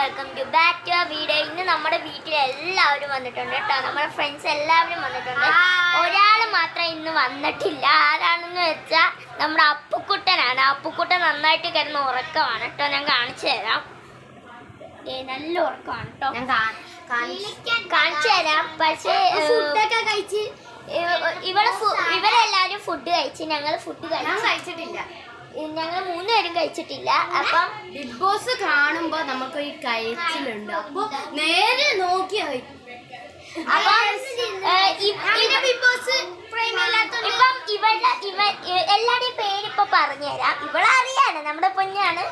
Welcome to back to our video. ഇന്ന് നമ്മുടെ വീട്ടിൽ എല്ലാവരും വന്നിട്ടുണ്ട് കേട്ടോ. നമ്മുടെ ഫ്രണ്ട്സ് എല്ലാവരും വന്നിട്ടുണ്ട്. ഒരാൾ മാത്രം ഇന്ന് വന്നിട്ടില്ല. ആരാണെന്ന് വെച്ചാൽ നമ്മുടെ അപ്പുക്കുട്ടനാണ്. അപ്പുക്കുട്ടൻ നന്നായിട്ട് കിടന്ന് ഉറക്കമാണ് കേട്ടോ. ഞാൻ കാണിച്ചു തരാം. നല്ല ഉറക്കമാണ് കേട്ടോ. ഞാൻ കാണിച്ചു തരാം. പക്ഷേ ഫുഡൊക്കെ കഴിച്ച് ഇവരെല്ലാവരും ഫുഡ് കഴിച്ച് ഞങ്ങൾ ഫുഡ് കഴിച്ചിട്ടില്ല. ഞങ്ങൾ 3 പേരും കഴിച്ചിട്ടില്ല. അപ്പം ബിഗ് ബോസ് കാണുമ്പോ നമുക്കൊരു കഴിച്ചിലുണ്ട്. അപ്പൊ നേരെ നോക്കിയാ എല്ലാരുടെയും പേരിപ്പൊ പറഞ്ഞുതരാം. ഇവളെ അറിയാലോ, നമ്മുടെ പൊന്നാണ്.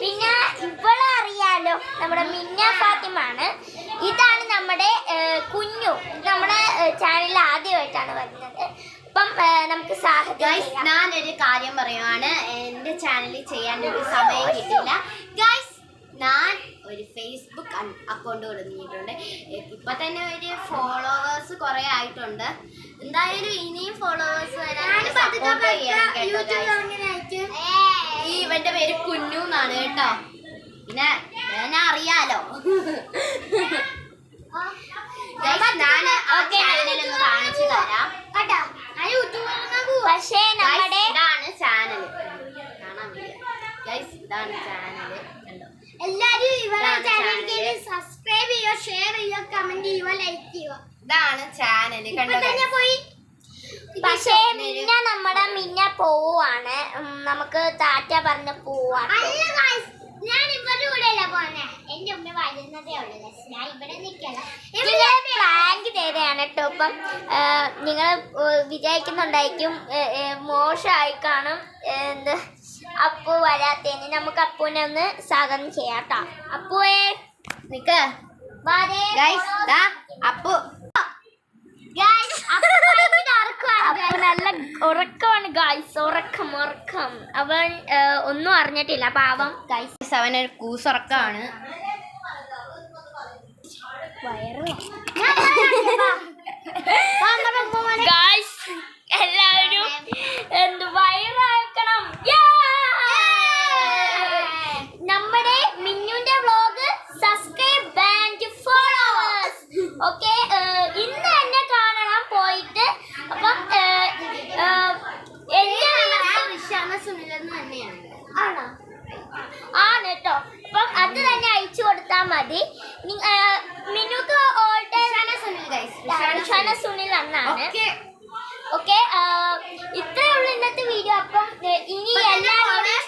പിന്നെ ഇവളെ അറിയാലോ, നമ്മുടെ മിന്ന ഫാത്തിമാണ്. ഇതാണ് നമ്മുടെ കുഞ്ഞു. നമ്മുടെ ചാനലിൽ ആദ്യമായിട്ടാണ് വരുന്നത്. അപ്പം നമുക്ക് സാഹചര്യം ഞാനൊരു കാര്യം പറയുവാണ്. എൻ്റെ ചാനലിൽ ചെയ്യാൻ ഒരു സമയം കിട്ടില്ല ഗൈസ്. ഞാൻ ഒരു ഫേസ്ബുക്ക് അക്കൗണ്ട് തുടങ്ങിയിട്ടുണ്ട്. ഇപ്പൊ തന്നെ ഒരു ഫോളോവേഴ്സ് കുറെ ആയിട്ടുണ്ട്. എന്തായാലും ഇനിയും ഫോളോവേഴ്സ് വരാൻ സപ്പോർട്ട് ചെയ്യണം കേട്ടോ. ഈ ഇവന്റെ പേര് കുഞ്ഞു എന്നാണ് കേട്ടോ. പിന്നെ ഞാൻ അറിയാലോ. ഞാൻ ചാനലൊന്ന് കാണിച്ചു തരാം കേട്ടോ. പക്ഷേ നമ്മുടെ ഇതാണ് ചാനൽ. കാണാൻ വയ്യ ഗൈസ്, ഇതാണ് ചാനൽ. കണ്ടോ? എല്ലാരും ഇവരുടെ ചാനലിൽ സബ്സ്ക്രൈബ് ചെയ്യുക, ഷെയർ ചെയ്യുക, കമന്റ് ചെയ്യുക, ലൈക്ക് ചെയ്യുക. ഇതാണ് ചാനൽ. കണ്ടോ? പോയി. പക്ഷേ നമ്മുടെ മിന്ന പോവാണ്. നമുക്ക് ടാറ്റ പറഞ്ഞ് പോവാണ്. ഞാൻ ഇവരുടെ കൂടെയല്ല പോന്നെ. എന്റെ ഉമ്മ വരുന്നതേ ഉള്ളൂ. ഞാൻ ഇവിടെ നിൽക്കല്ല. പ്രാങ്ക് ചെയ്തതാണ് കേട്ടോ. ഇപ്പം നിങ്ങൾ വിചാരിക്കുന്നുണ്ടായിരിക്കും മോശമായി കാണും എന്ത് അപ്പു വരാത്തേന്. നമുക്ക് അപ്പുവിനെ ഒന്ന് സ്വാഗതം ചെയ്യാം കേട്ടോ. അപ്പുവേ നിക്ക്. അപ്പു നല്ല ഉറക്കമാണ് ഗൈസ്. ഉറക്കം. അവൻ ഒന്നും അറിഞ്ഞിട്ടില്ല പാവം ഗൈസ്. അവനൊരു കൂസുറക്കമാണ്. ഗൈസ് എല്ലാവരും എന്ത് വയറാക്കണം. നമ്മുടെ മിന്നുന്റെ vlog subscribe and followers. Okay, ഇന്ന് തന്നെ കാണണം പോയിട്ട്. അപ്പം ആണോ? ആണ് കേട്ടോ. അപ്പം അത് തന്നെ അയച്ചു കൊടുത്താൽ മതി. മിനുക്ക് സുനിൽ എന്നാണ്. ഓക്കെ, ഇത്രയേ ഉള്ളൂ ഇന്നത്തെ വീഡിയോ. അപ്പം ഇനി എല്ലാവരും